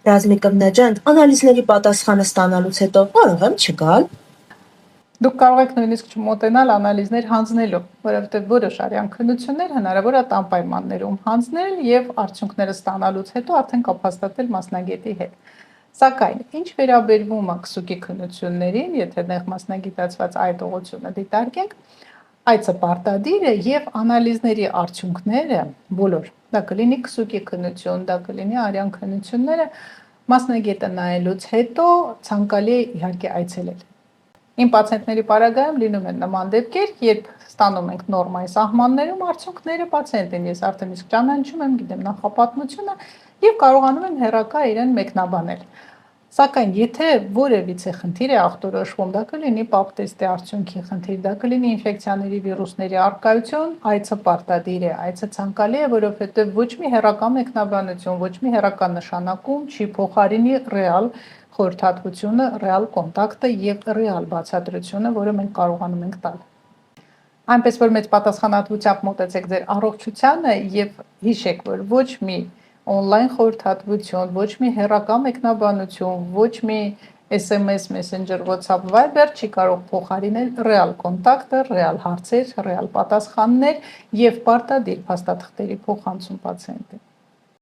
Ռազմիկ Նեջանտ անալիզների պատասխանը ստանալուց հետո կարող եմ չգալ։ Դուք կարող եք նույնիսկ չմոտենալ անալիզներ հանձնելու, որովհետև որոշ արյան քննություններ հնարավոր է տան պայմաններում հանձնել եւ արդյունքները ստանալուց հետո արդեն կապ հաստատել մասնագետի հետ։ Սակայն, ինչ վերաբերվում է քսուկի քննություններին, եթե նեղ մասնագիտացված այդ ուղղությունը դիտարկենք, այցը պարտադիր է եւ անալիզների արդյունքները բոլոր, դա կլինի քսուկի քննություն, դա կլինի արյան քննությունները, մասնագետը նայելուց հետո ցանկալի է իհարկե այցելել։ Իմ պացիենտների պարագայում լինում են նման դեպքեր, երբ ստանում ենք նորմայի սահմաններում արդյունքները պացիենտին, ես արդեն իսկ ճանաչում եմ, գիտեմ նախապատմությունը եւ կարողանում եմ հեռակա իրեն մեկնաբանել։ Սակայն եթե որևիցե խնդիր է ախտորոշվում, դա կլինի պապ տեստի արդյունքի խնդիր, դա կլինի ինֆեկցիաների վիրուսների առկայություն, այցը պարտադիր է, այցը ցանկալի է, որովհետեւ ոչ մի հեռակա մեկնաբանություն, ոչ մի հեռակա նշանակում չի փոխարինի ռեալ խորհրդատվությունը, ռեալ կոնտակտը եւ ռեալ բացատրությունը, որը մենք կարողանում ենք տալ։ Այնպես որ մեծ պատասխանատվությամբ մոտեցեք ձեր առողջությանը եւ հիշեք, որ ոչ մի on-line խորհրդատվություն, ոչ մի հեռակա մեկնաբանություն, ոչ մի SMS, Messenger, WhatsApp, Viber չի կարող փոխարինել ռեալ կոնտակտը, ռեալ հարցեր, ռեալ պատասխաններ եւ պարտադիր փաստաթղթերի փոխանցում պացիենտին։